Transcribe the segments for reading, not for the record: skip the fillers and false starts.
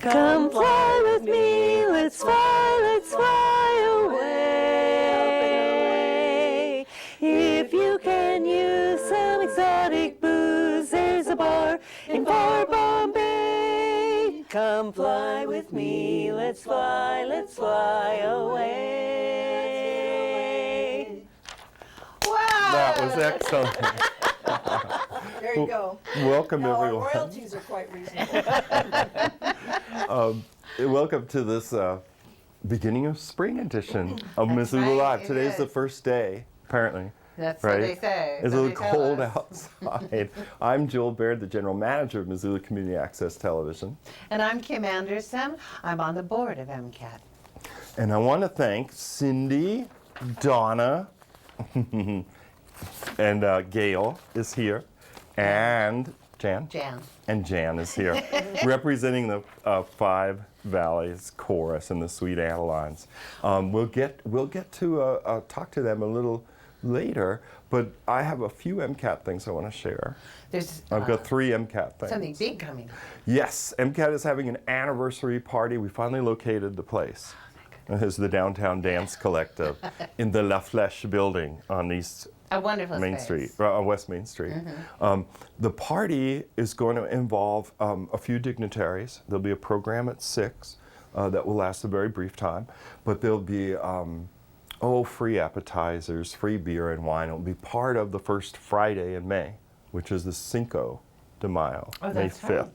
Come fly with me, let's fly away. If you can use some exotic booze, there's a bar in far Bombay. Come fly with me, let's fly away. Wow! That was excellent. There you go. Welcome, Now, everyone. our royalties are quite reasonable. Welcome to this beginning of spring edition of That's Missoula right, Live. it Today's the is. first day, apparently. That's right? what they say. It's a So little they tell cold us. outside. I'm Joel Baird, the General Manager of Missoula Community Access Television. And I'm Kim Anderson. I'm on the board of MCAT. And I want to thank Cindy, Donna, and Gail is here, and Jan? Jan. And Jan is here, representing the Five Valleys Chorus and the Sweet Adelines. We'll get to talk to them a little later, but I have a few MCAT things I want to share. There's I've got 3 MCAT things. something big coming. Yes, MCAT is having an anniversary party. We finally located the place. It is the Downtown Dance Collective in the La Flèche building on East A wonderful Main space. Street, on West Main Street. The party is going to involve a few dignitaries. There'll be a program at 6 that will last a very brief time, but there'll be free appetizers, free beer and wine. It'll be part of the first Friday in May, which is the Cinco de Mayo, Oh, May that's 5th. right.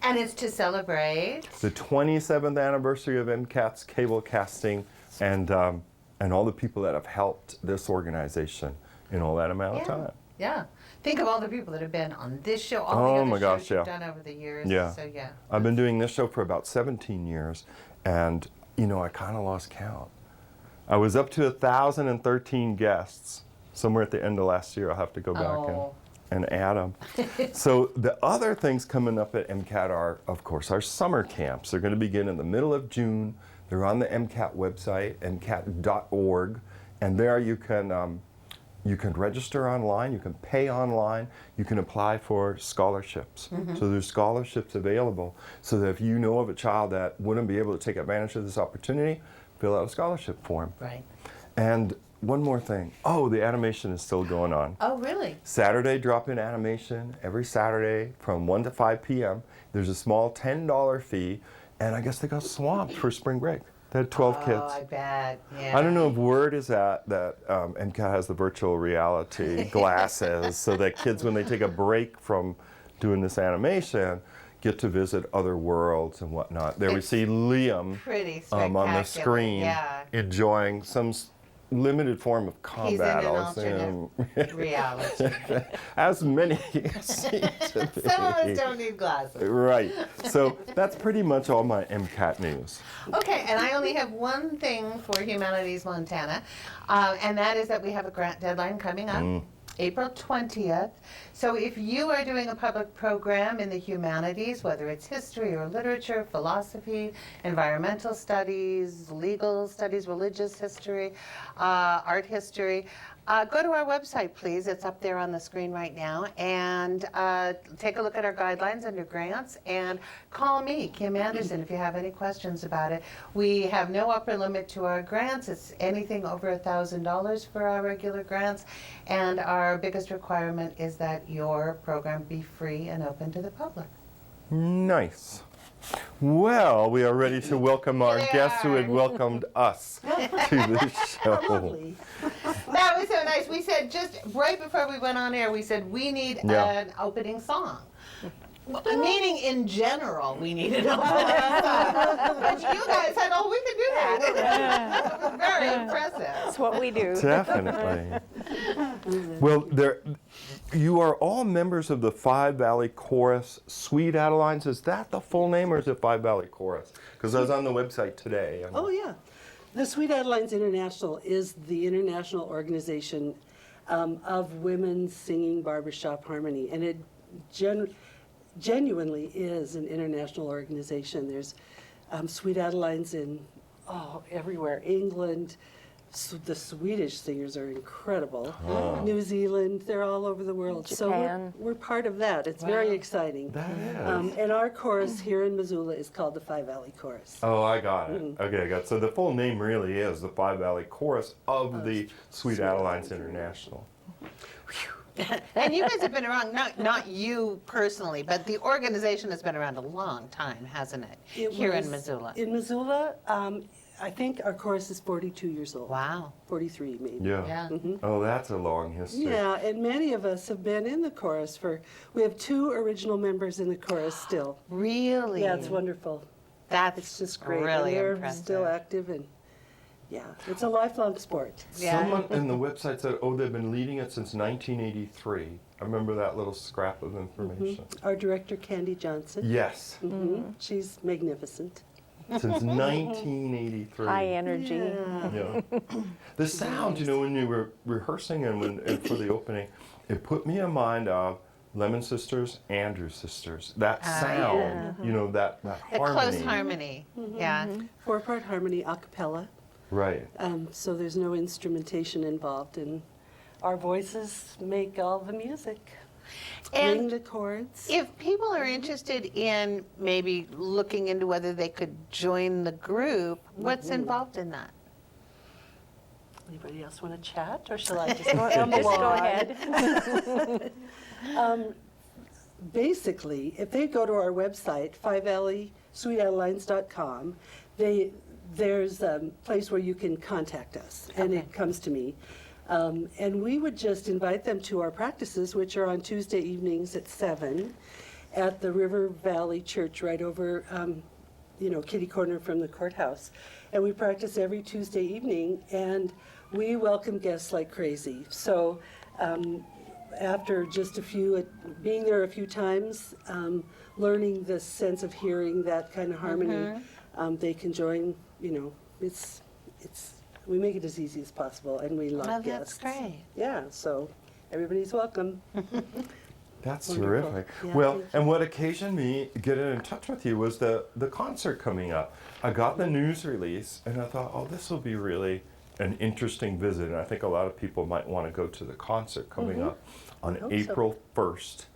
And it's to celebrate. The 27th anniversary of MCAT's cable casting and all the people that have helped this organization in all that amount of time. Yeah. Think of all the people that have been on this show, all Oh the my other gosh, shows you've yeah. done over the years. Yeah. So yeah. I've been doing this show for about 17 years, and I kind of lost count. I was up to 1,013 guests somewhere at the end of last year. I'll have to go back and add them. So the other things coming up at MCAT are, of course, our summer camps. They're going to begin in the middle of June. They're on the MCAT website, mcat.org, and there you can register online, you can pay online, you can apply for scholarships. So there's scholarships available, so that if you know of a child that wouldn't be able to take advantage of this opportunity, fill out a scholarship form. Right. And one more thing. Oh, the animation is still going on. Oh, really? Saturday drop-in animation every Saturday from 1 to 5 p.m. There's a small $10 fee, and I guess they got swamped for spring break. They had 12 Oh, kids. I bet. Yeah. I don't know if word is that MCAT has the virtual reality glasses so that kids, when they take a break from doing this animation, get to visit other worlds and whatnot. There we It's see Liam Pretty on the spectacular. screen Yeah. enjoying some limited form of He's in combat. an alternate reality. As many seem to be. Some of us don't need glasses. Right. So that's pretty much all my MCAT news. Okay, and I only have one thing for Humanities Montana, and that is that we have a grant deadline coming up, April 20th. So if you are doing a public program in the humanities, whether it's history or literature, philosophy, environmental studies, legal studies, religious history, art history, go to our website, please. It's up there on the screen right now. And take a look at our guidelines under grants. And call me, Kim Anderson, if you have any questions about it. We have no upper limit to our grants. It's anything over $1,000 for our regular grants. And our biggest requirement is that your program be free and open to the public. Nice. Well, we are ready to welcome our guests who had welcomed us to this show. Lovely. That was so nice. We said just right before we went on air, we said we need an opening song. Meaning in general, we need an opening song. But you guys said, oh, we can do that. It was very impressive. That's what we do. Definitely. Well, you are all members of the Five Valley Chorus Sweet Adelines. Is that the full name, or is it Five Valley Chorus? Because I was on the website today. Oh, yeah. The Sweet Adelines International is the international organization of women singing barbershop harmony. And it genuinely is an international organization. There's Sweet Adelines in everywhere, England, the Swedish singers are incredible. New Zealand, they're all over the world. So Japan. we're part of that. It's very exciting. That is. And our chorus here in Missoula is called the Five Valley Chorus. Oh, I got it. Okay, I got it. So the full name really is the Five Valley Chorus of the Sweet Adelines International. And you guys have been around, not you personally, but the organization has been around a long time, hasn't it? Here in Missoula. In Missoula, I think our chorus is 42 years old. Wow. 43 maybe. Yeah. Yeah. Oh, that's a long history. Yeah, and many of us have been in the chorus we have 2 original members in the chorus still. Really? Yeah, it's wonderful. That's It's just great. really and they're impressive. still active, and yeah, it's a lifelong sport. Yeah. Someone in the website said, oh, they've been leading it since 1983. I remember that little scrap of information. Our director, Candy Johnson, Yes, she's magnificent. since 1983. High energy. Yeah. Yeah. The sound, you know, when you were rehearsing and for the opening, it put me in mind of Lemon Sisters, Andrew Sisters. That sound, you know, that The harmony. close harmony. Yeah. 4-part harmony a cappella, Right. so there's no instrumentation involved, and our voices make all the music. Ring And the chords. if people are interested in maybe looking into whether they could join the group, what's involved in that? Anybody else want to chat, or shall I just Just go ahead. Basically, if they go to our website, fivevalley.sweetadelines.com, there's a place where you can contact us, and it comes to me. And we would just invite them to our practices, which are on Tuesday evenings at 7 at the River Valley Church right over, kitty corner from the courthouse. And we practice every Tuesday evening, and we welcome guests like crazy. So after just being there a few times, learning the sense of hearing, that kind of harmony, they can join. We make it as easy as possible, and we love Oh, guests. that's great. Yeah, so everybody's welcome. That's Wonderful. terrific. Yeah, Well, thank and what occasioned me getting in touch with you was the concert coming up. I got the news release, and I thought, oh, this will be really an interesting visit, and I think a lot of people might want to go to the concert coming up on hope so. April 1st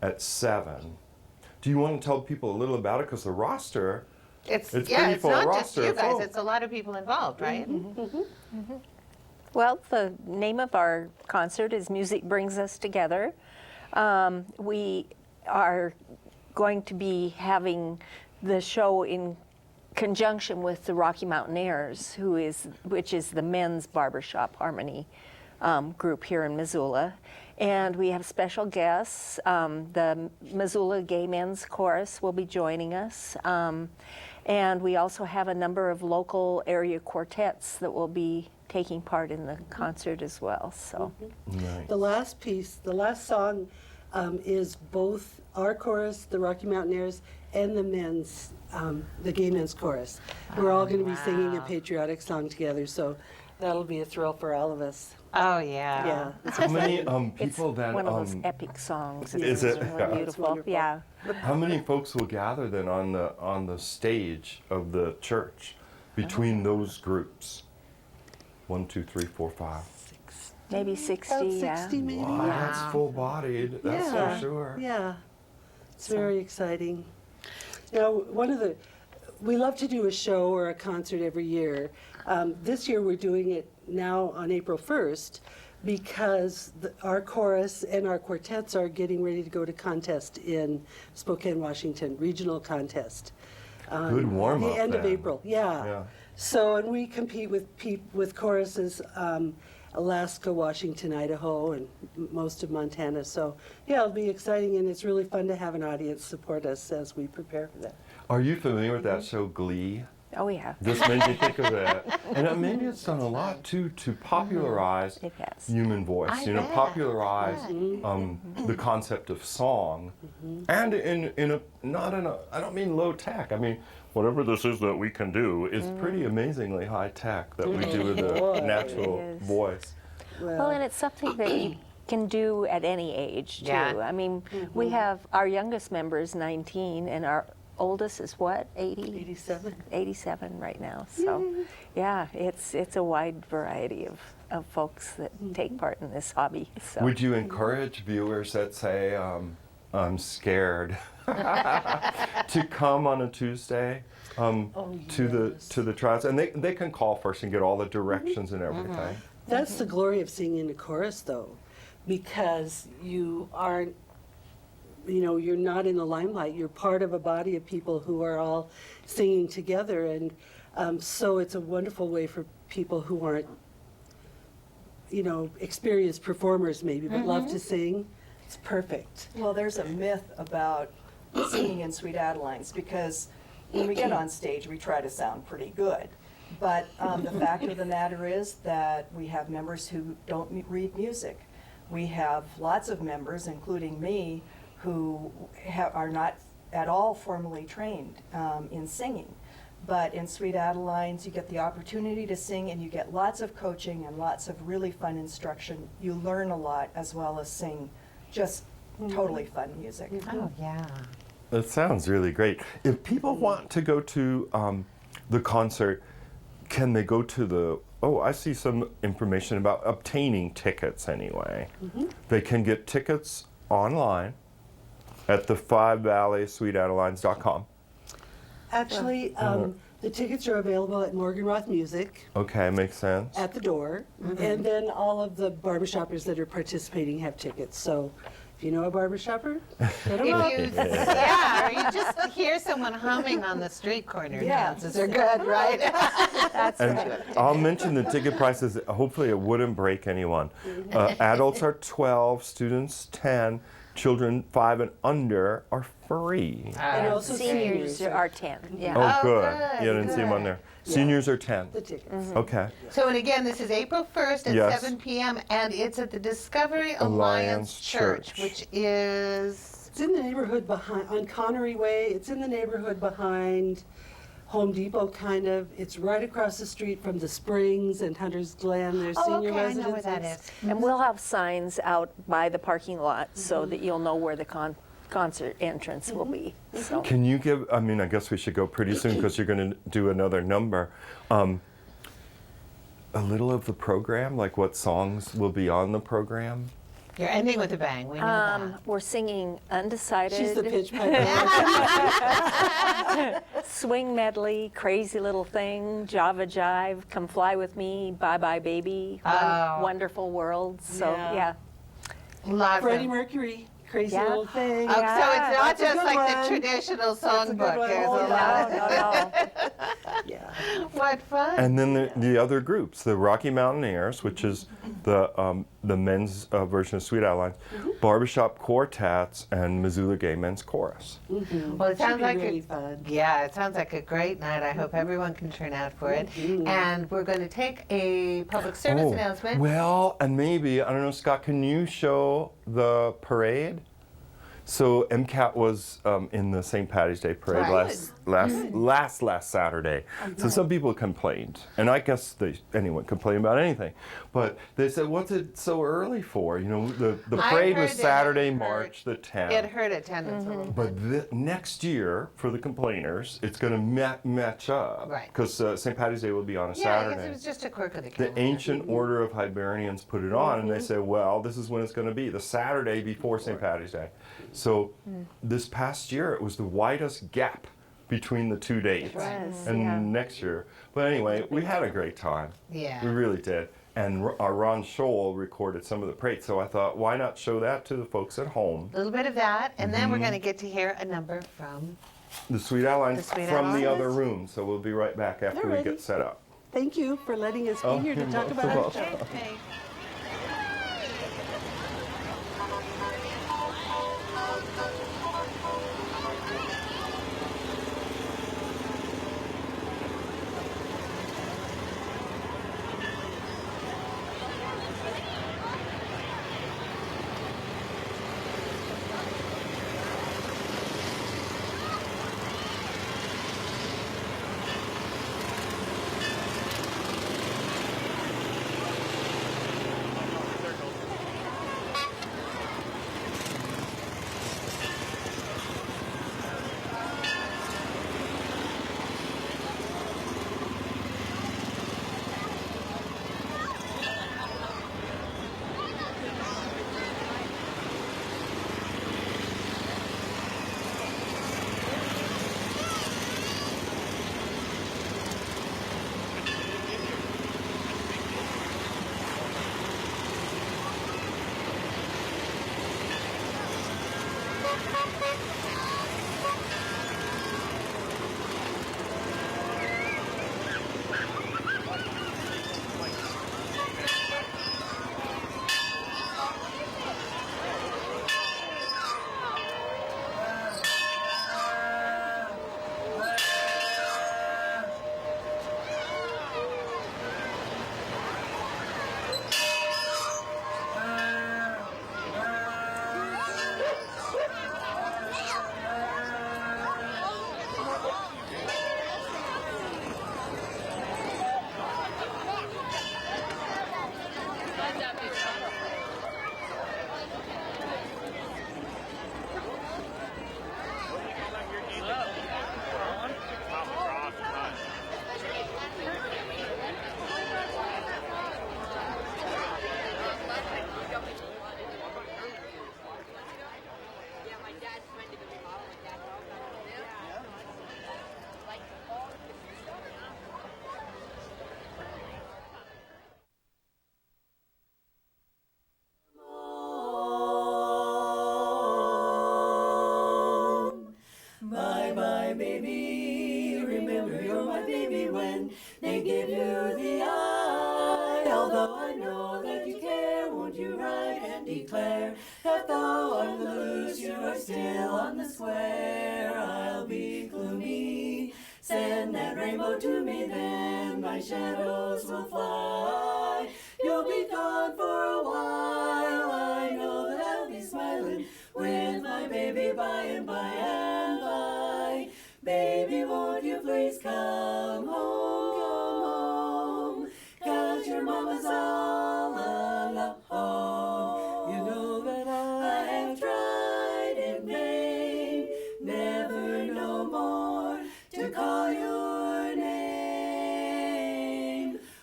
at 7. Do you want to tell people a little about it? Because the roster, It's pretty it's full not just roster you of guys, folk. it's a lot of people involved, right? Well, the name of our concert is Music Brings Us Together. We are going to be having the show in conjunction with the Rocky Mountaineers, which is the men's barbershop harmony group here in Missoula. And we have special guests. The Missoula Gay Men's Chorus will be joining us. And we also have a number of local area quartets that will be taking part in the concert as well. So nice. The last song is both our chorus, the Rocky Mountaineers, and the Gay Men's Chorus. We're all going to be singing a wow. patriotic song together, so that'll be a thrill for all of us. Oh, yeah. Yeah. How many it's people then? one of those epic songs. Is It's it? really Yeah. It's beautiful. wonderful. Yeah. How many folks will gather then on the stage of the church between those groups? 1, 2, 3, 4, 5. Maybe 60. About Yeah. 60 maybe. Wow, that's full-bodied. That's Yeah. for sure. Yeah, it's very exciting. Now, we love to do a show or a concert every year. This year we're doing it now on April 1st because our chorus and our quartets are getting ready to go to contest in Spokane, Washington, regional contest. Good warm-up The end of then. April, yeah. Yeah. So, and we compete with choruses, Alaska, Washington, Idaho, and most of Montana. So, yeah, it'll be exciting, and it's really fun to have an audience support us as we prepare for that. Are you familiar with that show Glee? Oh, yeah. This made me think of that. And maybe it's done a lot too to popularize It has. human voice. I You know, bet. popularize the concept of song, and I don't mean low tech. I mean whatever this is that we can do is pretty amazingly high tech that we do with the Boy. natural It is. voice. Well, and it's something that you can do at any age, too. Yeah. I mean, we have our youngest member is 19, and oldest is what, 80? 87. 87 right now. So, yeah, it's a wide variety of folks that take part in this hobby. So. Would you encourage viewers that say, I'm scared, to come on a Tuesday to the trials? And they can call first and get all the directions and everything. That's the glory of singing in a chorus, though, because you aren't, you're not in the limelight. You're part of a body of people who are all singing together, and so it's a wonderful way for people who aren't, experienced performers maybe, but love to sing. It's perfect. Well, there's a myth about singing in Sweet Adelines because when we get on stage, we try to sound pretty good. But the fact of the matter is that we have members who don't read music. We have lots of members, including me, who are not at all formally trained in singing. But in Sweet Adelines, you get the opportunity to sing, and you get lots of coaching and lots of really fun instruction. You learn a lot as well as sing just totally fun music. Oh, yeah. That sounds really great. If people want to go to the concert, can they go to I see some information about obtaining tickets anyway. They can get tickets online at the 5valleysweetadelines.com. Actually, the tickets are available at Morgan Roth Music Okay, makes sense. at the door, and then all of the barbershoppers that are participating have tickets. So if you know a barbershopper, hit 'em up. If you, yeah, or you just hear someone humming on the street corner, chances are good, right? That's And right. I'll mention the ticket prices. Hopefully, it wouldn't break anyone. Adults are 12, students 10, children 5 and under are free. And also Seniors seniors are 10. Yeah. Oh, good. good, Yeah, I didn't see them on there. Yeah. Seniors are 10. the tickets. Okay. So, and again, this is April 1st at Yes. 7 p.m., and it's at the Discovery Alliance Alliance Church, Church. which is... It's in the neighborhood behind, on Connery Way. It's in the neighborhood behind Home Depot, kind of. It's right across the street from the Springs and Hunter's Glen. There's Oh, senior okay, I residences. know where that is. And we'll have signs out by the parking lot so that you'll know where the concert entrance will be. So. Can you give, I guess we should go pretty soon because you're going to do another number. A little of the program, like what songs will be on the program? You're ending with a bang, we know that. We're singing Undecided, She's the pitch piper. Swing Medley, Crazy Little Thing, Java Jive, Come Fly With Me, Bye Bye Baby, Wonderful World. So, Yeah. yeah. Lots Freddie of... Mercury, Crazy Yeah. Little Thing. Oh, so it's not That's a just good like one. the traditional That's a good songbook. one. There's Oh, a yeah. lot. Yeah. What fun. And then the other groups, the Rocky Mountaineers, which is the men's version of Sweet Adelines, Barbershop Quartets, and Missoula Gay Men's Chorus. Well, it Should sounds be like really fun. yeah, it sounds like a great night. I hope everyone can turn out for it. And we're going to take a public service announcement. Well, and maybe, I don't know, Scott, can you show the parade? So MCAT was in the St. Patty's Day parade last Saturday. So some people complained, and I guess anyone complain about anything, but they said, "What's it so early for?" The I parade heard was it Saturday, hurt. March the 10th. It hurt attendance a little bit. But next year, for the complainers, it's going to match up. Right. Because St. Patty's Day will be on a Yeah, I Saturday. guess it was just a quirk of the The calendar. Ancient Order of Hibernians put it on, and they said, well, this is when it's going to be, the Saturday before St. Patty's Day. So this past year, it was the widest gap between the two dates. was, And yeah. next year. But anyway, we had a great time. Yeah. We really did. And our Ron Scholl recorded some of the parade, so I thought, why not show that to the folks at home? A little bit of that, and then we're going to get to hear a number from... The Sweet Adeline The Sweet from the Adelines? other room, so we'll be right back after we Alrighty. get set up. Thank you for letting us be here to you're talk most about our welcome. show. Okay. Bye bye, baby. Remember, you're my baby when they give you the eye. Although I know that you care, won't you write and declare that though I'm the loose, you are still on the square? I'll be gloomy. Send that rainbow to me, then my shadows will fly. You'll be gone for a while. I know that I'll be smiling with my baby by and by and by. Baby, won't you please come home, 'cause your mama's all alone. You know that I have tried in vain, never no more to call your name.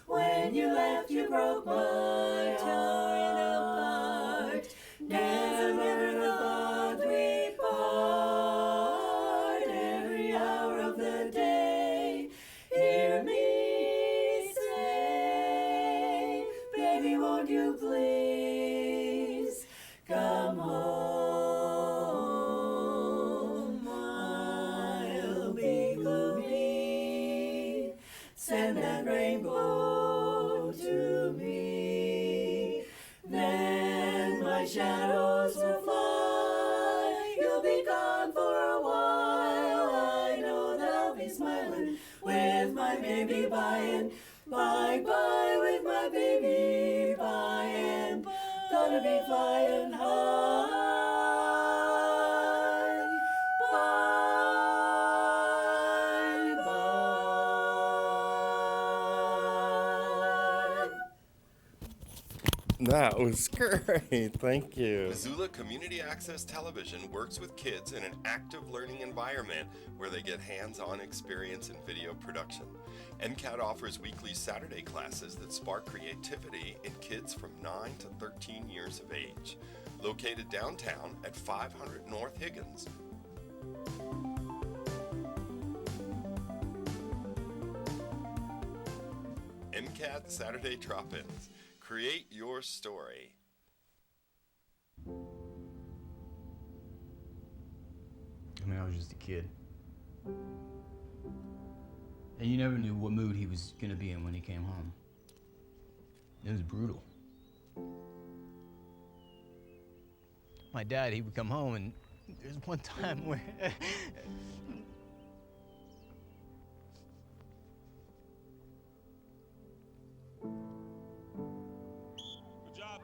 When you left, you broke my heart apart. Never thought we'd part. Every hour of the day, hear me say, baby, won't you please come home? I'll be gloomy. Send that rainbow to me, then my shadows will fly. You'll be gone for a while. I know that I'll be smiling with my baby by and by, with my baby by and by. Gonna be flying high. Bye bye. That was great. Thank you. Missoula Community Access Television works with kids in an active learning environment where they get hands-on experience in video production. MCAT offers weekly Saturday classes that spark creativity in kids from 9 to 13 years of age. Located downtown at 500 North Higgins. MCAT Saturday Drop-Ins. Create your story. I mean, I was just a kid. And you never knew what mood he was gonna be in when he came home. It was brutal. My dad, he would come home and there's one time where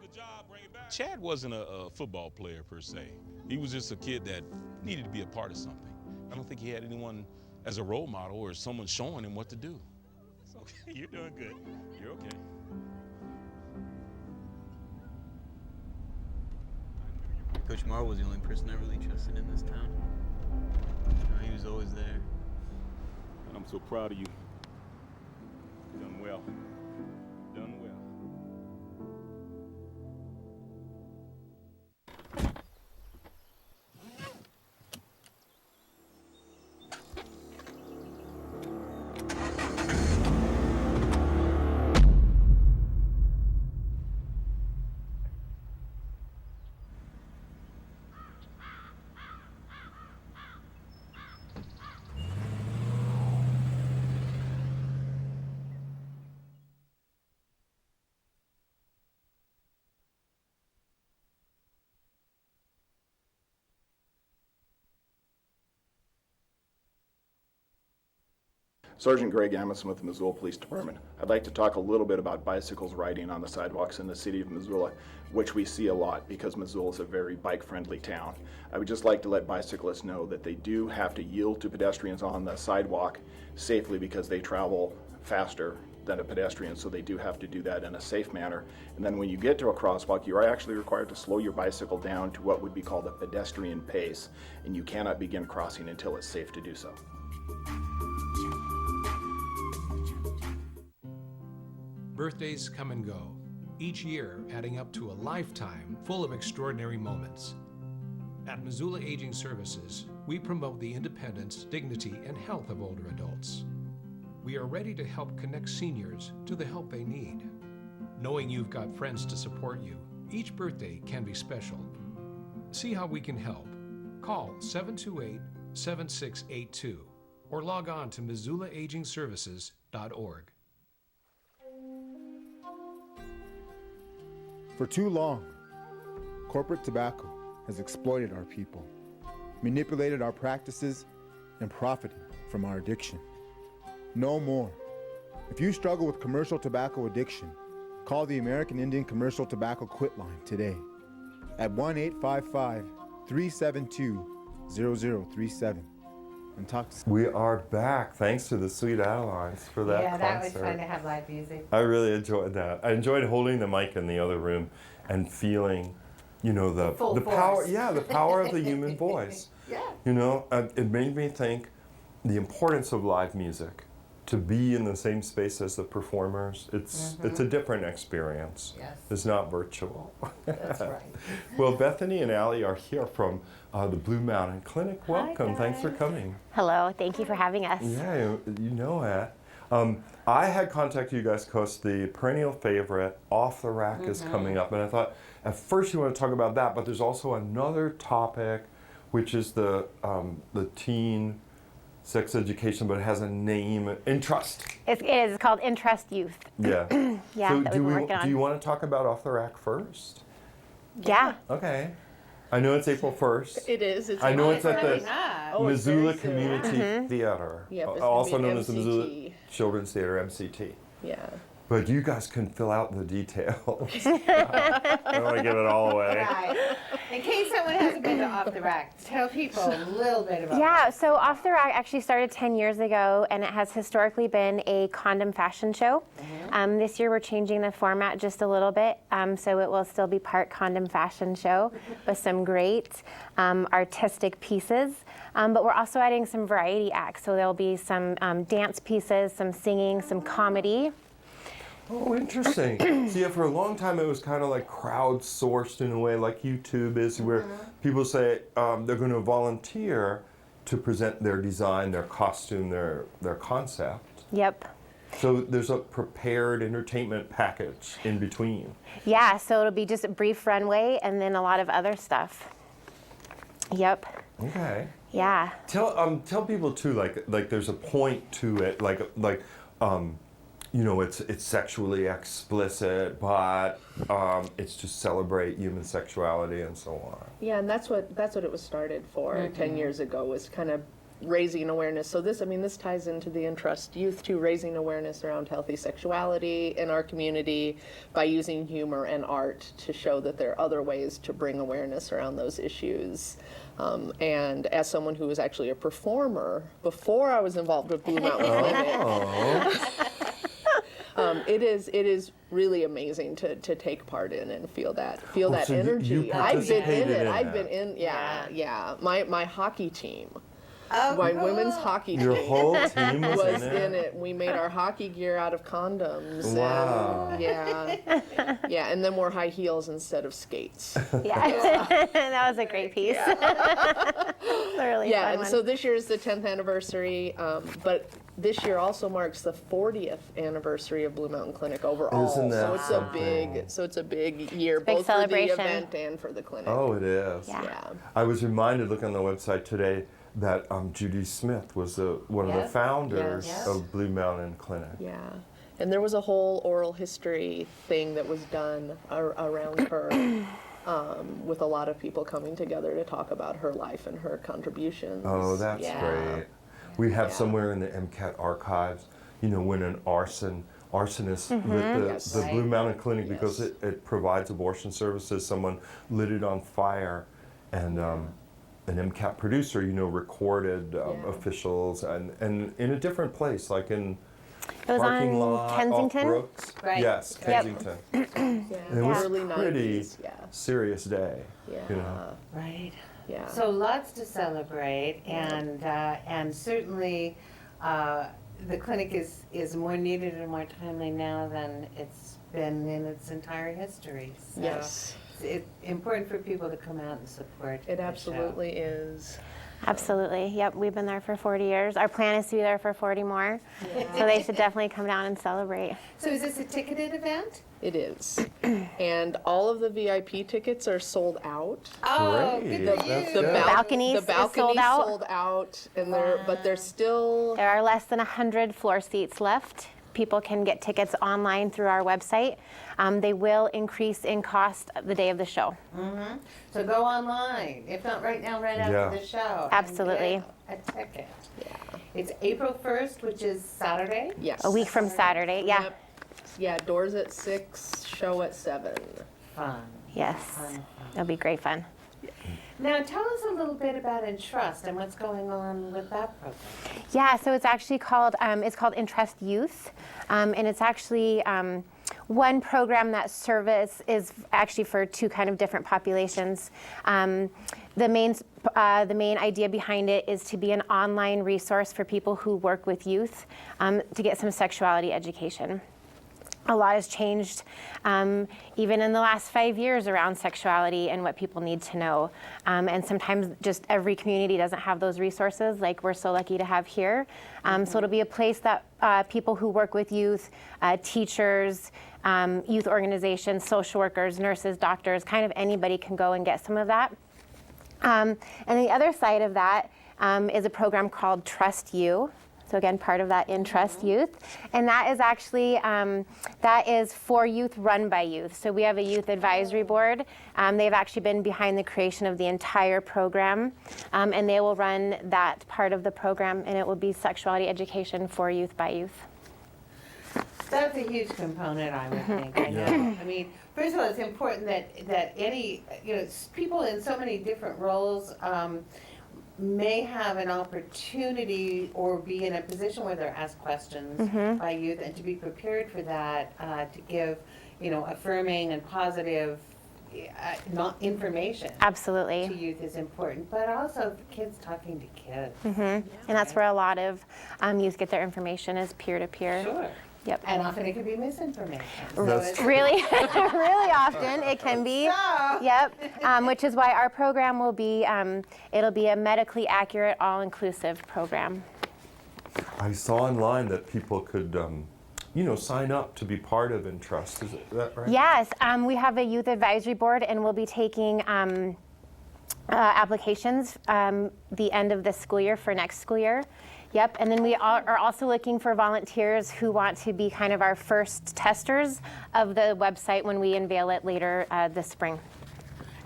Good job, bring it back. Chad wasn't a football player per se. He was just a kid that needed to be a part of something. I don't think he had anyone as a role model or someone showing him what to do. It's okay, you're doing good. You're okay. Coach Marr was the only person I really trusted in this town. You know, he was always there. And I'm so proud of you. Done well. Done well. Sergeant Greg Amison with the Missoula Police Department. I'd like to talk a little bit about bicycles riding on the sidewalks in the city of Missoula, which we see a lot because Missoula is a very bike-friendly town. I would just like to let bicyclists know that they do have to yield to pedestrians on the sidewalk safely because they travel faster than a pedestrian, so they do have to do that in a safe manner. And then when you get to a crosswalk, you are actually required to slow your bicycle down to what would be called a pedestrian pace, and you cannot begin crossing until it's safe to do so. Birthdays come and go, each year adding up to a lifetime full of extraordinary moments. At Missoula Aging Services, we promote the independence, dignity, and health of older adults. We are ready to help connect seniors to the help they need. Knowing you've got friends to support you, each birthday can be special. See how we can help. Call 728-7682 or log on to MissoulaAgingServices.org. For too long, corporate tobacco has exploited our people, manipulated our practices, and profited from our addiction. No more. If you struggle with commercial tobacco addiction, call the American Indian Commercial Tobacco Quit Line today at 1-855-372-0037 and talk to We are back, thanks to the Sweet Adelines for that Yeah, that was concert. fun to have live music. I really enjoyed that. I enjoyed holding the mic in the other room and feeling, you know, the power. force. Yeah, the power of the human voice. Yeah. You know, it made me think the importance of live music. To be in the same space as the performers, it's a different experience. Yes. It's not virtual. That's right. Well, Bethany and Allie are here from the Blue Mountain Clinic. Welcome. Thanks for coming. Hello, thank you for having us. Yeah, you know it. I had contacted you guys because the perennial favorite, Off the Rack, is coming up. And I thought, at first you want to talk about that, but there's also another topic, which is the teen sex education, but it has a name, EnTrust. It is called EnTrust Youth. Yeah. Yeah, So that we've been working on. do you want to talk about Off the Rack first? Yeah. Okay. I know it's April 1st. It is. It's I know it's at really the nice. Missoula it's very Community soon. Theater, Yep, it's gonna also be known an as the Missoula MCT. Children's Theater, MCT. Yeah. But you guys can fill out the details. I don't want to give it all away. Right. In case someone hasn't been to Off the Rack, tell people a little bit about Yeah, it. so Off the Rack actually started 10 years ago, and it has historically been a condom fashion show. This year we're changing the format just a little bit, so it will still be part condom fashion show with some great artistic pieces. But we're also adding some variety acts, so there'll be some dance pieces, some singing, some comedy. Oh, interesting. See, for a long time it was kind of like crowdsourced in a way, like YouTube is, where people say they're going to volunteer to present their design, their costume, their concept. Yep. So there's a prepared entertainment package in between. Yeah, so it'll be just a brief runway and then a lot of other stuff. Yep. Okay. Yeah. Tell people too, like there's a point to it, you know, it's sexually explicit, but it's to celebrate human sexuality and so on. Yeah, and that's what it was started for 10 years ago, was kind of raising awareness. So this ties into the EnTrust Youth too, raising awareness around healthy sexuality in our community by using humor and art to show that there are other ways to bring awareness around those issues. And as someone who was actually a performer before I was involved with Blue Mountain Clinic, it is really amazing to take part in and feel that so energy. you I've been in participated it. in I've that. been in. Yeah. My hockey team. Oh, My cool. women's hockey Your team whole team was was in in it? it. We made our hockey gear out of condoms. Wow. And yeah, and then wore high heels instead of skates. Yeah. That was a great piece. Really Yeah, fun and one. so this year is the 10th anniversary, but this year also marks the 40th anniversary of Blue Mountain Clinic overall. Isn't that so it's a big year, big both celebration. for the event and for the clinic. Oh, it is. Yeah. I was reminded, looking on the website today, that Judy Smith was one of the Yes. founders Yes. of Blue Mountain Clinic. Yeah, and there was a whole oral history thing that was done around her, with a lot of people coming together to talk about her life and her contributions. Oh, that's Yeah. great. We have somewhere in the MCAT archives, you know, when an arsonist lit the Blue Mountain Clinic because it provides abortion services. Someone lit it on fire, and an MCAT producer, you know, recorded officials and in a different place, like in It was parking on lot off Kensington. Brooks. Right. Yes, Kensington. And it was Early pretty 90s, serious day. You know. Right. Yeah. So lots to celebrate, and certainly the clinic is more needed and more timely now than it's been in its entire history. So Yes. it's important for people to come out and support. It the absolutely is. Absolutely. Yep, we've been there for 40 years. Our plan is to be there for 40 more. So they should definitely come down and celebrate. So is this a ticketed event? It is. And all of the VIP tickets are sold out. Oh, Great. good for That's you. good. Balconies The balcony's is sold out. sold out, and but they're still. There are less than 100 floor seats left. People can get tickets online through our website. They will increase in cost the day of the show. Mm-hmm. So go online, if not right now, right after the show. Absolutely. And get a ticket. Yeah. It's April 1st, which is Saturday. Yes. A week from Saturday, yeah. Yep. Yeah, doors at 6, show at 7. Fun. Yes, Fun. it'll be great fun. Now tell us a little bit about EnTrust and what's going on with that program. Yeah, so it's actually called EnTrust Youth, and it's actually one program that service is actually for two kind of different populations. The main idea behind it is to be an online resource for people who work with youth to get some sexuality education. A lot has changed even in the last 5 years around sexuality and what people need to know. And sometimes just every community doesn't have those resources like we're so lucky to have here. So it'll be a place that people who work with youth, teachers, youth organizations, social workers, nurses, doctors, kind of anybody can go and get some of that. And the other side of that is a program called Trust You. So again, part of that EnTrust Youth. And that is actually, that is for youth run by youth. So we have a youth advisory board. They've actually been behind the creation of the entire program. And they will run that part of the program, and it will be sexuality education for youth by youth. That's a huge component, I would think. I know. I mean, first of all, it's important that any, people in so many different roles may have an opportunity or be in a position where they're asked questions by youth, and to be prepared for that, to give, affirming and positive not information. Absolutely. To youth is important, but also kids talking to kids. And that's where a lot of youth get their information is peer-to-peer. Sure. Yep. And often it can be misinformation. That's really, really often it can be. Yep. Which is why our program will be, it'll be a medically accurate, all-inclusive program. I saw online that people could, sign up to be part of EnTrust. Is that right? Yes. We have a youth advisory board, and we'll be taking applications the end of this school year for next school year. Yep, and then we are also looking for volunteers who want to be kind of our first testers of the website when we unveil it later this spring.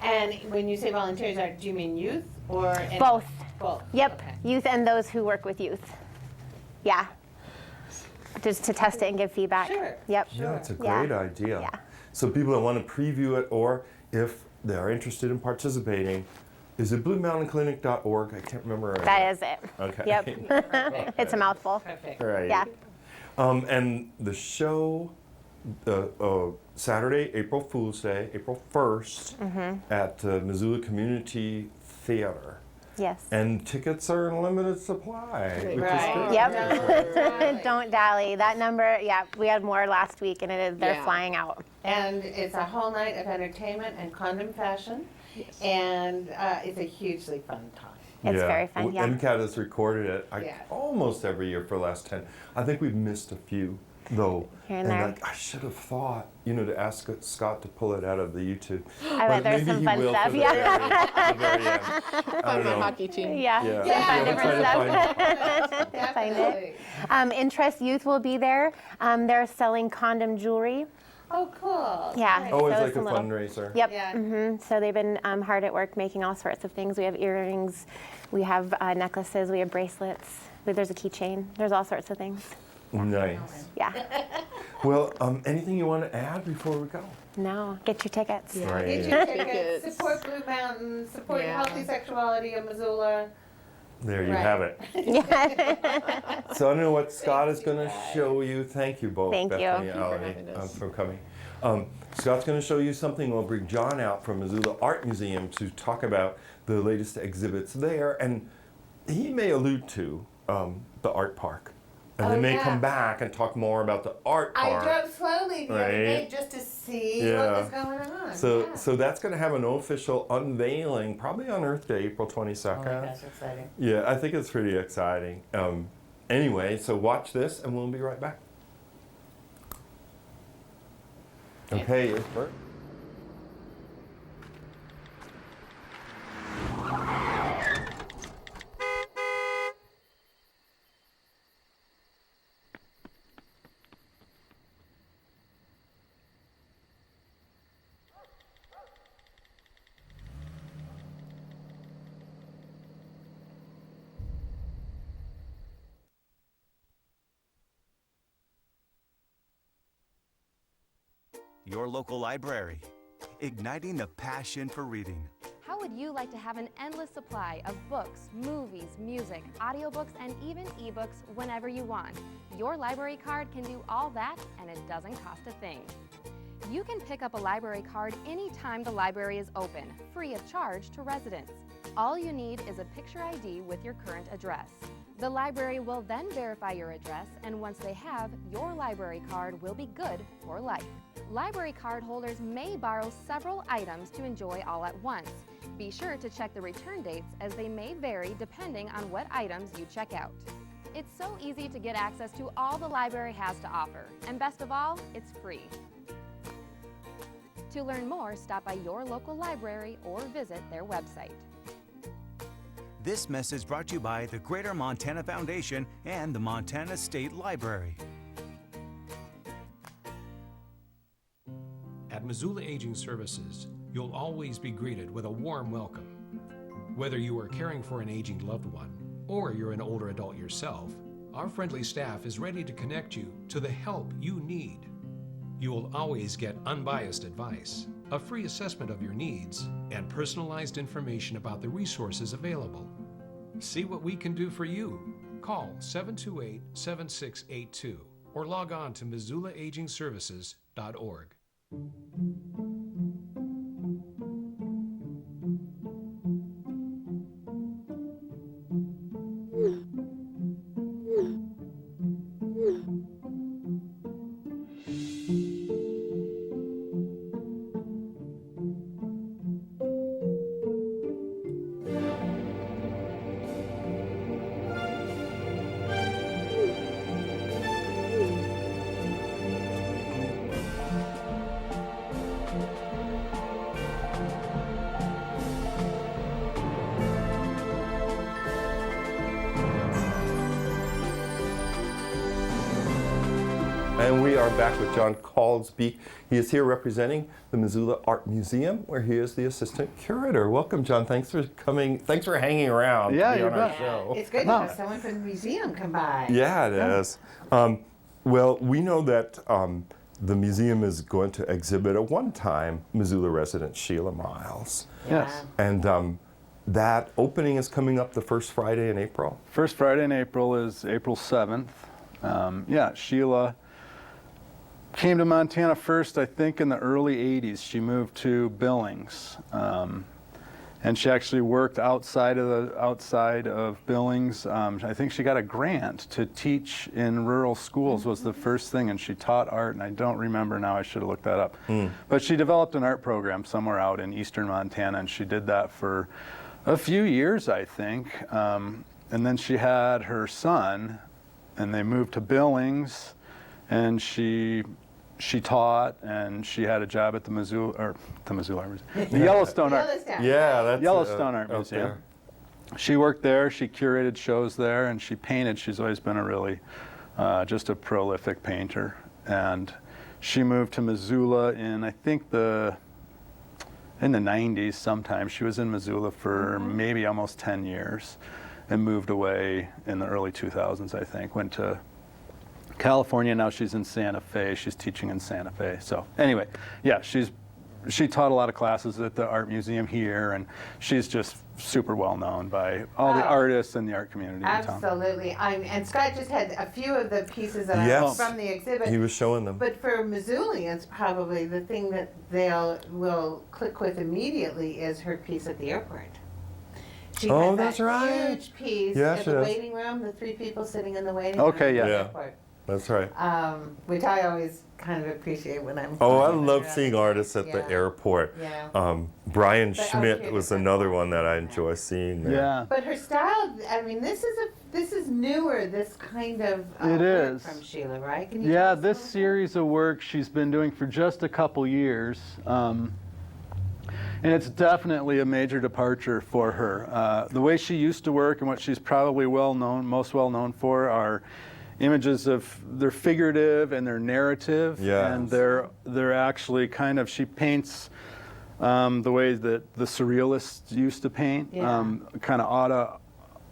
And when you say volunteers, do you mean youth or? Both. Both. Yep, Okay. youth and those who work with youth. Yeah. Just to test it and give feedback. Sure. Yep. Yeah, it's a great idea. Yeah. So people that want to preview it, or if they are interested in participating, is it bluemountainclinic.org? I can't remember. That is it. Okay. Yep. It's a mouthful. Perfect. Right. Yeah. And the show, Saturday, April Fool's Day, April 1st, at Missoula Community Theater. Yes. And tickets are in limited supply, which is great. Yep. Don't dally. That number, yeah, we had more last week, and they're flying out. And it's a whole night of entertainment and condom fashion. Yes. And it's a hugely fun time. It's very fun, yeah. MCAT has recorded it almost every year for the last 10. I think we've missed a few, though. Here and there. I should have thought, to ask Scott to pull it out of the YouTube. I bet there's some fun stuff, the very end. I don't know. Hockey team. Yeah. Fun different stuff. Find it. EnTrust Youth will be there. They're selling condom jewelry. Oh, cool. Yeah. Nice. Oh, it's So like a some little- fundraiser. Yep. Yeah. So they've been hard at work making all sorts of things. We have earrings, we have necklaces, we have bracelets. There's a keychain. There's all sorts of things. Nice. Yeah. Well, anything you want to add before we go? No, get your tickets. Right. Get your tickets, Tickets. support Blue Mountain, support Yeah. healthy sexuality in Missoula. There you Right. have it. So I don't know what Scott is going to show you. Thank you both, Thank you. Bethany Thank and you for Adeline, having us. for coming. Scott's going to show you something. We'll bring John out from Missoula Art Museum to talk about the latest exhibits there, and he may allude to the art park. And Oh, they may yeah. come back and talk more about the art I park. drove slowly the other day Right. just to see Yeah. what was going on. So, yeah. so that's going to have an official unveiling, probably on Earth Day, April 22nd. That's exciting. Yeah, I think it's pretty exciting. Anyway, so watch this, and we'll be right back. Okay, it's Bert. Your local library, igniting the passion for reading. How would you like to have an endless supply of books, movies, music, audiobooks, and even ebooks whenever you want? Your library card can do all that, and it doesn't cost a thing. You can pick up a library card anytime the library is open, free of charge to residents. All you need is a picture ID with your current address. The library will then verify your address, and once they have, your library card will be good for life. Library card holders may borrow several items to enjoy all at once. Be sure to check the return dates, as they may vary depending on what items you check out. It's so easy to get access to all the library has to offer, and best of all, it's free. To learn more, stop by your local library or visit their website. This message brought to you by the Greater Montana Foundation and the Montana State Library. At Missoula Aging Services, you'll always be greeted with a warm welcome. Whether you are caring for an aging loved one or you're an older adult yourself, our friendly staff is ready to connect you to the help you need. You will always get unbiased advice, a free assessment of your needs, and personalized information about the resources available. See what we can do for you. Call 728-7682 or log on to MissoulaAgingServices.org. And we are back with John Caldsby. He is here representing the Missoula Art Museum, where he is the assistant curator. Welcome, John. Thanks for coming. Thanks for hanging around Yeah, to be you on our bet. show. It's good to have someone from the museum come by. Yeah, it is. Well, we know that the museum is going to exhibit a one-time Missoula resident, Sheila Miles. Yes. And that opening is coming up the first Friday in April. First Friday in April is April 7th. Sheila came to Montana first, I think, in the early 80s. She moved to Billings. And she actually worked outside of Billings. I think she got a grant to teach in rural schools was the first thing, and she taught art, and I don't remember now, I should have looked that up. But she developed an art program somewhere out in eastern Montana, and she did that for a few years, I think. And then she had her son, and they moved to Billings, and she taught, and she had a job at the Yellowstone Art. Yeah, that's Yellowstone Art Museum. She worked there. She curated shows there, and she painted. She's always been a really just a prolific painter, and She moved to Missoula in, I think, in the 90s sometime. She was in Missoula for maybe almost 10 years and moved away in the early 2000s, I think. Went to California, now she's in Santa Fe. She's teaching in Santa Fe. So anyway, yeah, she taught a lot of classes at the Art Museum here, and she's just super well known by all the artists and the art community in town. Absolutely. And Scott just had a few of the pieces that Yes. from the exhibit. He was showing them. But for Missoulians, probably the thing that will click with immediately is her piece at the airport. She Oh, has that's that right. huge piece Yeah, at she the does. waiting room, the 3 people sitting in the waiting Okay, room yeah. at the Yeah. airport. That's right. Which I always kind of appreciate when I'm. Oh, I flying love around. seeing artists at the Yeah. airport. Yeah. Brian But Schmidt okay, was another one that I enjoy seeing there. Yeah. But her style, I mean, this is newer. This kind of It work is. from Sheila, right? Can you Yeah, tell us this a little series of work she's been doing for just a couple years. And it's definitely a major departure for her. The way she used to work and what she's probably most well known for are images they're figurative and they're narrative. Yeah. And they're actually kind of, she paints the way that the surrealists used to paint, Yeah. kind of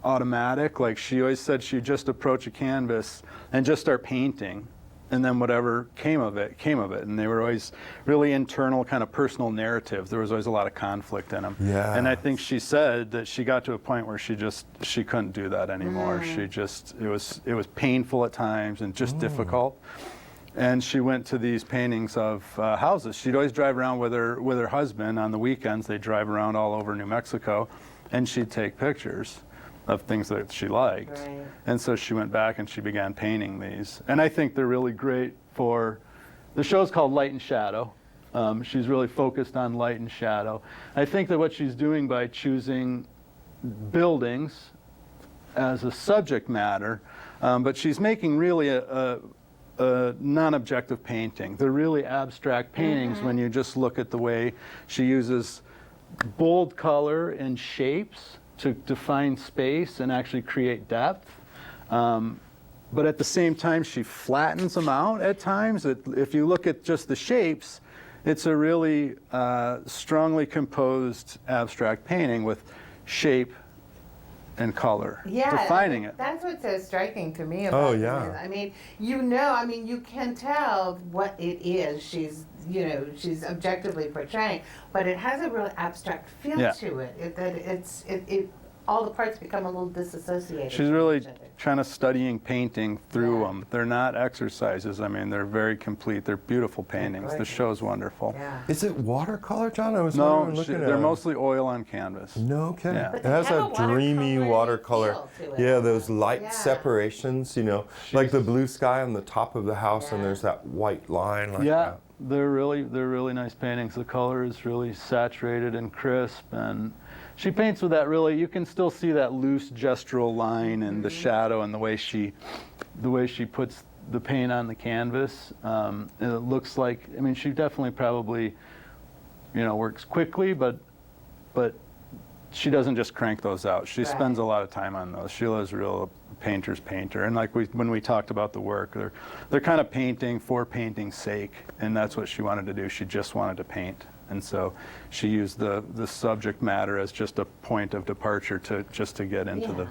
automatic. Like she always said she'd just approach a canvas and just start painting. And then whatever came of it. And they were always really internal, kind of personal narratives. There was always a lot of conflict in them. Yeah. And I think she said that she got to a point where she couldn't do that anymore. She just, it was painful at times and just difficult. And she went to these paintings of houses. She'd always drive around with her husband on the weekends. They'd drive around all over New Mexico, and she'd take pictures of things that she liked. Right. And so she went back and she began painting these. And I think they're really great for, the show's called Light and Shadow. She's really focused on light and shadow. I think that what she's doing by choosing buildings as a subject matter, but she's making really a non-objective painting. They're really abstract paintings when you just look at the way she uses bold color and shapes to define space and actually create depth. But at the same time, she flattens them out at times. If you look at just the shapes, it's a really strongly composed abstract painting with shape and color, defining it. That's what's so striking to me about Oh, it. yeah. I mean, you can tell what it is she's objectively portraying, but it has a really abstract feel Yeah. to it. All the parts become a little disassociated. She's from really each other. kind of studying painting through them. They're not exercises. I mean, they're very complete. They're beautiful paintings. The show's wonderful. Yeah. Is it watercolor, John? I was No, looking at they're them. mostly oil on canvas. No kidding. Yeah. But It they has have a a dreamy watercolor. feel to it. Yeah, those light Yeah. separations, like the blue sky on the top of the house, and Yeah. there's that white line like Yeah, that. they're really nice paintings. The color is really saturated and crisp, and she paints with that really, you can still see that loose gestural line and the shadow and the way she puts the paint on the canvas. And it looks like, I mean, she definitely probably, works quickly, but she doesn't just crank those out. She spends a lot of time on those. Sheila's a real painter's painter. And like when we talked about the work, they're kind of painting for painting's sake, and that's what she wanted to do. She just wanted to paint. And so she used the subject matter as just a point of departure to get into the...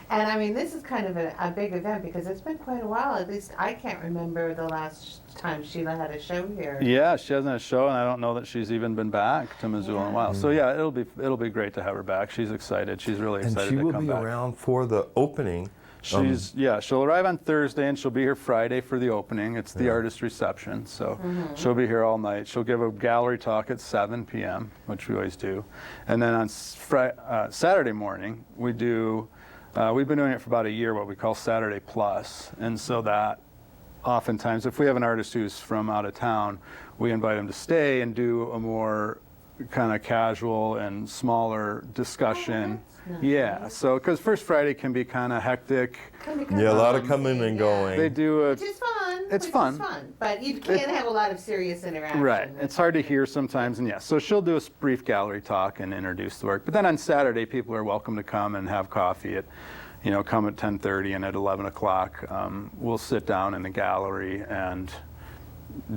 And I mean, this is kind of a big event because it's been quite a while. At least I can't remember the last time Sheila had a show here. Yeah, she hasn't had a show, and I don't know that she's even been back to Missoula in a while. So yeah, it'll be great to have her back. She's excited. She's really And excited she to will come be back. around for the opening. She'll arrive on Thursday and she'll be here Friday for the opening. It's the artist reception, so she'll be here all night. She'll give a gallery talk at 7 p.m., which we always do. And then on Saturday morning, we've been doing it for about a year, what we call Saturday Plus. And so that oftentimes, if we have an artist who's from out of town, we invite them to stay and do a more kind of casual and smaller discussion. Yeah, so because First Friday can be kind of hectic. Yeah, a lot of coming and going. They do Which is fun. It's which fun. Is fun. But you can't have a lot of serious interaction. Right. It's hard to hear sometimes, and so she'll do a brief gallery talk and introduce the work. But then on Saturday, people are welcome to come and have coffee at, come at 10:30, and at 11 o'clock, we'll sit down in the gallery and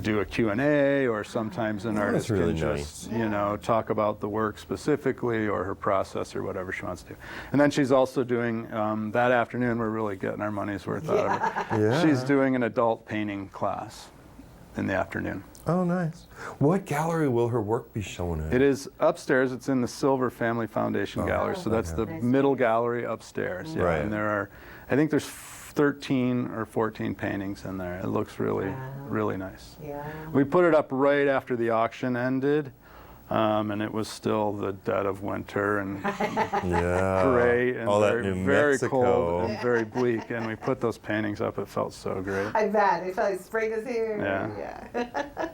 do a Q&A, or sometimes an artist really can just, you know, talk about the work specifically or her process or whatever she wants to do. And then she's also doing, that afternoon, we're really getting our money's worth out of her. Yeah. She's doing an adult painting class in the afternoon. Oh, nice. What gallery will her work be shown in? It is upstairs. It's in the Silver Family Foundation Gallery. So that's the middle gallery upstairs. Yeah. Right. And there are, I think there's 13 or 14 paintings in there. It looks really, really nice. Yeah. We put it up right after the auction ended, and it was still the dead of winter and gray and all that very, New very Mexico. cold and very bleak. And we put those paintings up. It felt so great. I bet. It felt like spring is here. Yeah.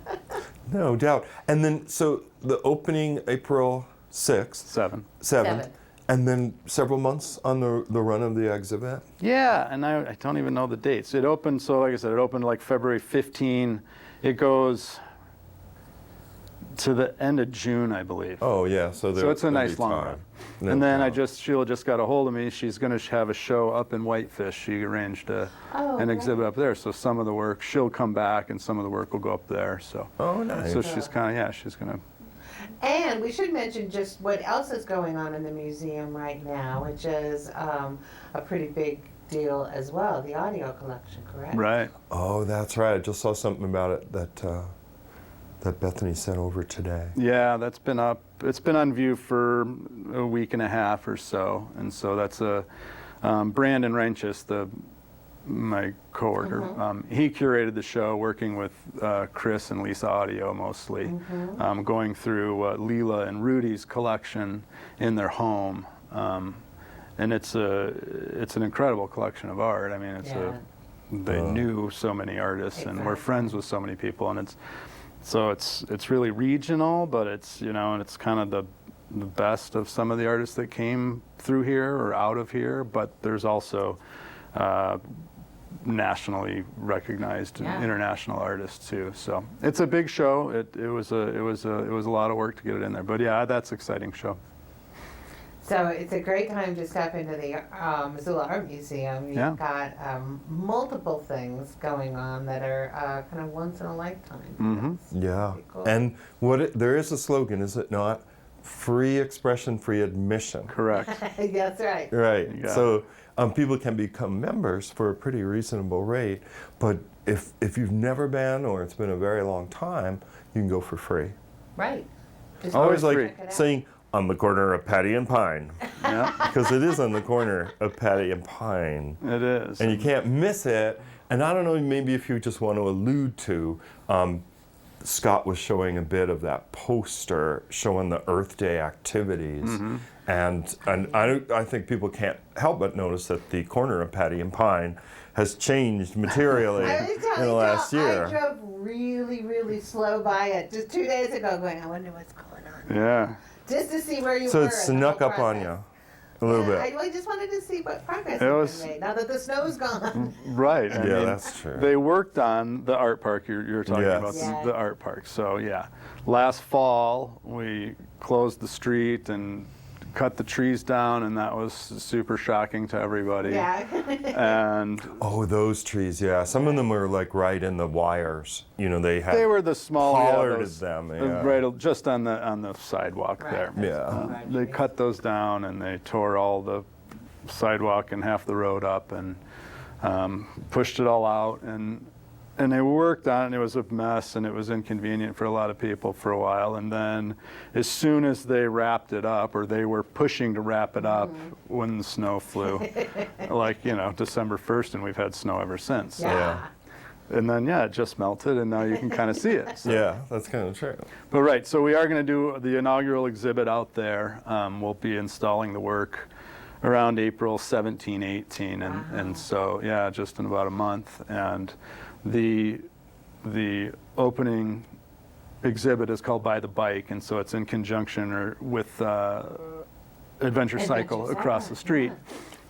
No doubt. And then, so the opening April 6th. 7th. And then several months on the run of the exhibit? Yeah, and I don't even know the dates. It opened, so like I said, it opened like February 15. It goes to the end of June, I believe. Oh, yeah. So it's a nice long run. And then Sheila just got a hold of me. She's going to have a show up in Whitefish. She arranged an exhibit up there. So some of the work, she'll come back, and some of the work will go up there. So. Oh, nice. So she's kind of, she's going to. And we should mention just what else is going on in the museum right now, which is a pretty big deal as well, the audio collection, correct? Right. Oh, that's right. I just saw something about it that Bethany sent over today. Yeah, that's been up. It's been on view for a week and a half or so. And so that's Brandon Renchis, my coworker, he curated the show, working with Chris and Lisa Audio mostly, going through Leela and Rudy's collection in their home, and it's an incredible collection of art. I mean, they knew so many artists and were friends with so many people, and it's really regional, but it's and it's kind of the best of some of the artists that came through here or out of here, but there's also nationally recognized international artists too. So it's a big show. It was a lot of work to get it in there. But yeah, that's an exciting show. So it's a great time to step into the Missoula Art Museum. You've got multiple things going on that are kind of once in a lifetime. Yeah. Cool. And there is a slogan, is it not? Free expression, free admission. Correct. That's right. Right. Yeah. So people can become members for a pretty reasonable rate, but if you've never been or it's been a very long time, you can go for free. Right. Just always like saying, on the corner of Patty and Pine. Yeah. Because it is on the corner of Patty and Pine. It is. And you can't miss it. And I don't know, maybe if you just want to allude to, Scott was showing a bit of that poster showing the Earth Day activities. And I think people can't help but notice that the corner of Patty and Pine has changed materially in the last year. I drove really, really slow by it just 2 days ago going, I wonder what's going on. Yeah. Just to see where you So were. it snuck up on you a little bit. I just wanted to see what progress It had was- been made now that the snow's gone. Right. I Yeah, mean, that's true. They worked on the art park. You're talking about Yes. the art park. So yeah, last fall we closed the street and cut the trees down, and that was super shocking to everybody. Yeah. And Oh, those trees, yeah. Some of them were like right in the wires. You know, they had they were the small pollarded those- them. Yeah. right just on the sidewalk there. Yeah. They cut those down and they tore all the sidewalk and half the road up and pushed it all out, and they worked on it, and it was a mess, and it was inconvenient for a lot of people for a while. And then as soon as they wrapped it up, or they were pushing to wrap it up when the snow flew, like, December 1st, and we've had snow ever since. So. Yeah. And then, it just melted, and now you can kind of see it. So. Yeah, that's kind of true. But right, so we are going to do the inaugural exhibit out there. We'll be installing the work around April 17, 18, and so, just in about a month. And the opening exhibit is called By the Bike, and so it's in conjunction with Adventure Cycle across the street.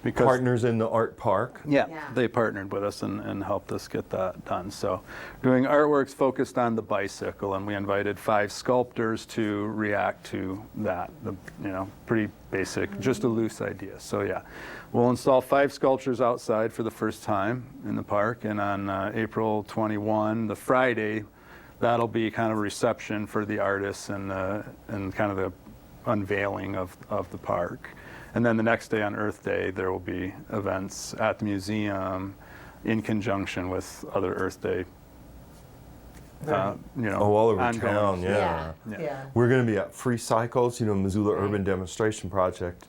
Because Partners in the art park. Yeah, they partnered with us and helped us get that done. So doing artworks focused on the bicycle, and we invited 5 sculptors to react to that. Pretty basic, just a loose idea. So we'll install 5 sculptures outside for the first time in the park, and on April 21, the Friday, that'll be kind of a reception for the artists and kind of the unveiling of the park. And then the next day on Earth Day, there will be events at the museum in conjunction with other Earth Day. All over ongoing. town, yeah. We're going to be at Free Cycles, Missoula Urban Demonstration Project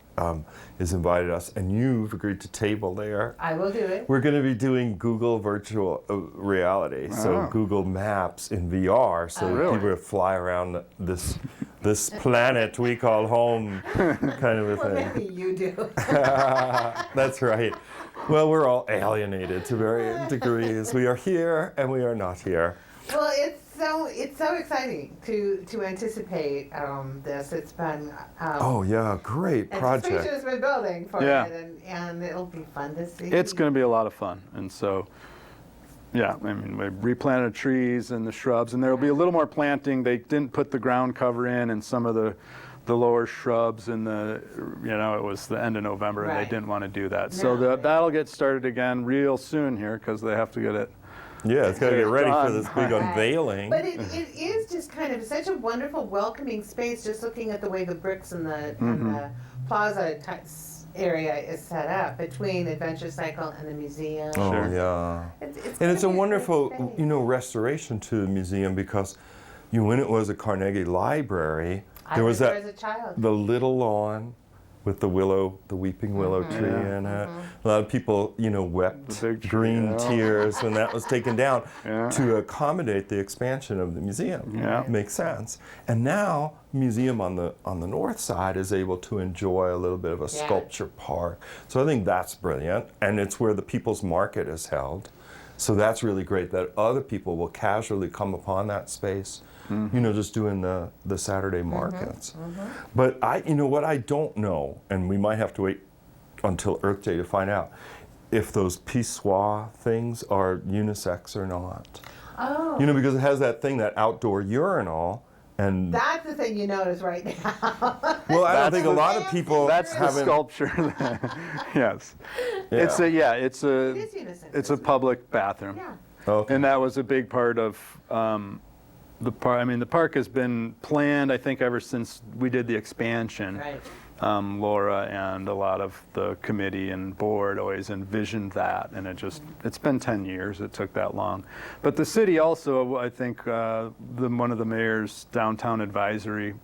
has invited us, and you've agreed to table there. I will do it. We're going to be doing Google virtual reality, so Google Maps in VR, so people will fly around this planet we call home, kind of a thing. Maybe you do. That's right. Well, we're all alienated to varying degrees. We are here and we are not here. Well, it's so exciting to anticipate this. It's been great project. Anticipation has been building for it, and it'll be fun to see. It's going to be a lot of fun, and so we replanted trees and the shrubs, and there will be a little more planting. They didn't put the ground cover in, and some of the lower shrubs in it was the end of November, and they didn't want to do that. So that'll get started again real soon here because they have to get it. Yeah, it's got to get ready for this big unveiling. But it is just kind of such a wonderful, welcoming space, just looking at the way the bricks and the plaza area is set up between Adventure Cycle and the museum. Oh, yeah. It's a wonderful, restoration to the museum because, when it was a Carnegie Library, there was as a child. The little lawn with the weeping willow tree in it. A lot of people, wept green tears when that was taken down to accommodate the expansion of the museum. Yeah. Makes sense. And now, museum on the north side is able to enjoy a little bit of a sculpture park. So I think that's brilliant, and it's where the People's Market is held. So that's really great that other people will casually come upon that space. Just doing the Saturday markets. But what I don't know, and we might have to wait until Earth Day to find out, if those pissoir things are unisex or not. Oh. Because it has that thing, that outdoor urinal, and that's the thing you notice right now. Well, I don't think a lot of people. That's the sculpture. Yes. Yeah. It's a public bathroom. Yeah. Okay. And that was a big part of. The park. The park has been planned, I think, ever since we did the expansion. Right. Laura and a lot of the committee and board always envisioned that, and it's been 10 years. It took that long. But the city also, I think, one of the mayor's downtown advisory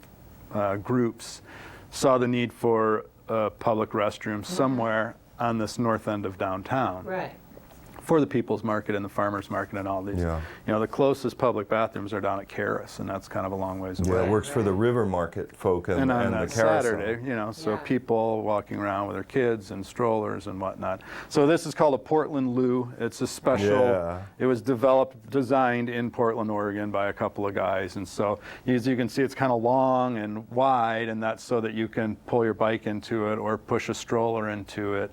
groups saw the need for a public restroom somewhere on this north end of downtown. Right. For the People's Market and the Farmers Market and all these. Yeah. The closest public bathrooms are down at Karis, and that's kind of a long ways away. Yeah, it works for the River Market folk and on the that carousel. Saturday, so people walking around with their kids and strollers and whatnot. So this is called a Portland Loo. It's a special, it was designed in Portland, Oregon by a couple of guys. And so as you can see, it's kind of long and wide, and that's so that you can pull your bike into it or push a stroller into it.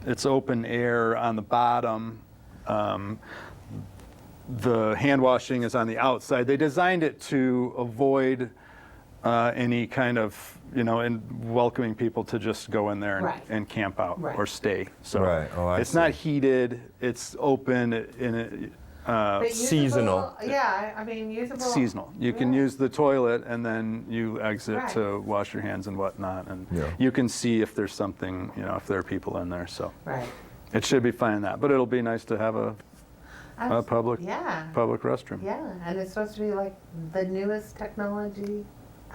It's open air on the bottom. The hand washing is on the outside. They designed it to avoid any kind of, and welcoming people to just go in there and camp out or stay. So it's not heated. It's open seasonal. Usable. Seasonal. You can use the toilet and then you exit to wash your hands and whatnot, and you can see if there's something, if there are people in there. So it should be fine in that, but it'll be nice to have a public restroom. Yeah, and it's supposed to be like the newest technology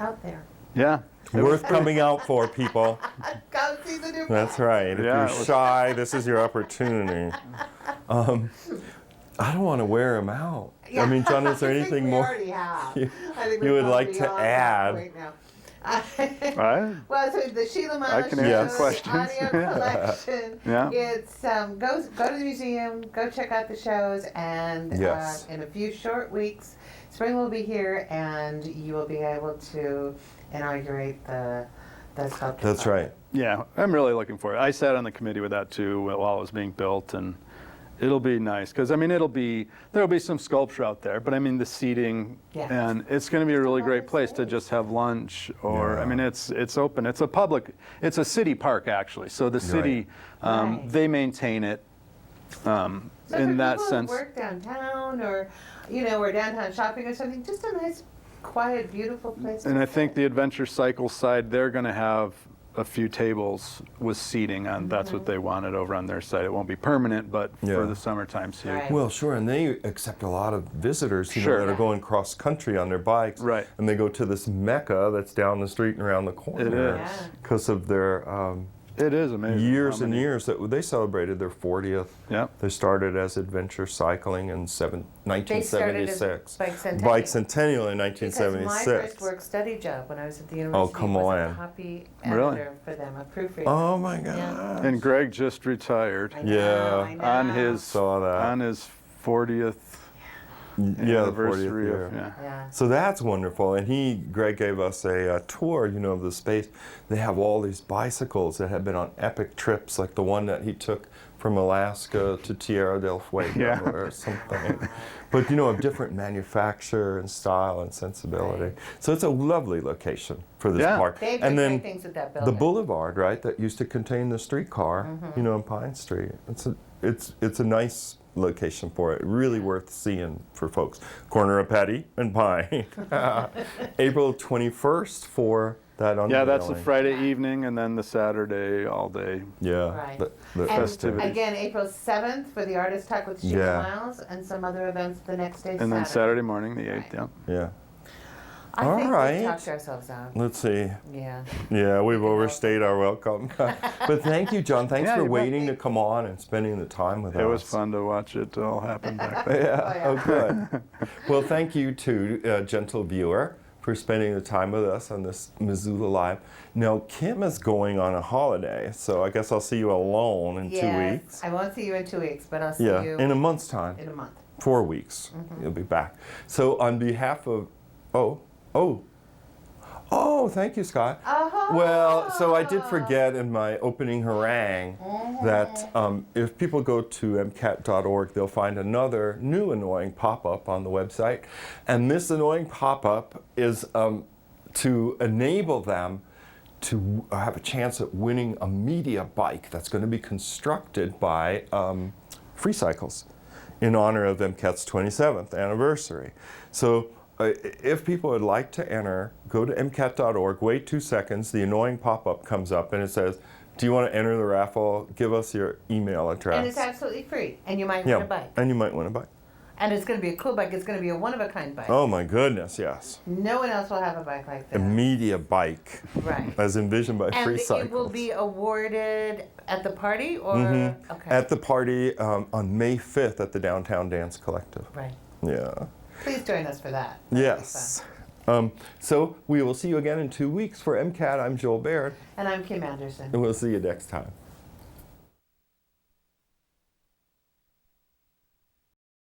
out there. Yeah. Worth coming out for, people. Go see the new That's right. If you're shy, this is your opportunity. I don't want to wear them out. John, is there anything more you would like to add? Right now. Right. Well, so the Sheila Miles questions. audio collection. It's go to the museum, go check out the shows, and in a few short weeks, spring will be here, and you will be able to inaugurate the sculpture. That's right. Yeah, I'm really looking forward. I sat on the committee with that too while it was being built, and it'll be nice because there'll be some sculpture out there, but the seating, and it's going to be a really great place to just have lunch, or it's open. It's a city park actually, so the city they maintain it, So in for that people sense. who work downtown or, or downtown shopping or something, just a nice, quiet, beautiful place. And I think the adventure cycle side, they're going to have a few tables with seating on. That's what they wanted over on their side. It won't be permanent, but for the summertime seating. Right. Well, sure, and they accept a lot of visitors, Sure. that are going cross country on their bikes. Right. And they go to this mecca that's down the street and around the corner. It is. Because of their It is amazing. years how and many- years that they celebrated their 40th. Yep. They started as adventure cycling in 1976. Bicentennial in Because 1976. my first work study job when I was at the university come was on. a copy Really? editor for them, a proofreader. Oh my God. Yeah. And Greg just retired I know, Yeah. I know. on his Saw that. on his 40th Yeah, the 40th anniversary year. of Yeah. So that's wonderful. And Greg gave us a tour, of the space. They have all these bicycles that have been on epic trips, like the one that he took from Alaska to Tierra del Fuego Yeah. or something. But, of different manufacture and style and sensibility. So it's a lovely location for this Yeah. park. They do And then great things with that the building. boulevard, right, that used to contain the streetcar, on Pine Street. It's a nice location for it. Really worth seeing for folks. Corner of Patty and Pine. April 21st for that unveiling. Yeah, that's the Friday evening, and then the Saturday all day. Yeah. Right. The And festivities. again, April 7th for the Artist Talk with Sheila Yeah. Miles, and some other events the next day, And then Saturday morning, the 8th, yeah. Yeah. I All think right. we talked ourselves out. Let's see. Yeah. Yeah, we've overstayed our welcome. But thank you, John. Thanks Yeah, for you bet. waiting to come on and spending the time with us. It was fun to watch it all happen back then. Yeah. Oh, good. Well, thank you to gentle viewer for spending the time with us on this Missoula Live. Now, Kim is going on a holiday, so I guess I'll see you alone in 2 Yes, weeks. I won't see you in 2 weeks, but I'll see Yeah, you in a month's time. in a month. 4 weeks. You'll be back. So on behalf of, thank you, Scott. Well, so I did forget in my opening harangue that if people go to MCAT.org, they'll find another new annoying pop-up on the website. And this annoying pop-up is to enable them to have a chance at winning a media bike that's going to be constructed by Free Cycles in honor of MCAT's 27th anniversary. So if people would like to enter, go to MCAT.org, wait 2 seconds, the annoying pop-up comes up and it says, do you want to enter the raffle? Give us your email address. And it's absolutely free, and you might win a bike. And you might win a bike. And it's going to be a cool bike. It's going to be a one-of-a-kind bike. Oh my goodness, yes. No one else will have a bike like A that. media bike. Right. As envisioned by Free And Cycles. it will be awarded at the party, or okay. At the party on May 5th at the Downtown Dance Collective. Right. Yeah. Please join us for that. Yes. So we will see you again in 2 weeks. For MCAT, I'm Joel Baird. And I'm Kim Anderson. And we'll see you next time.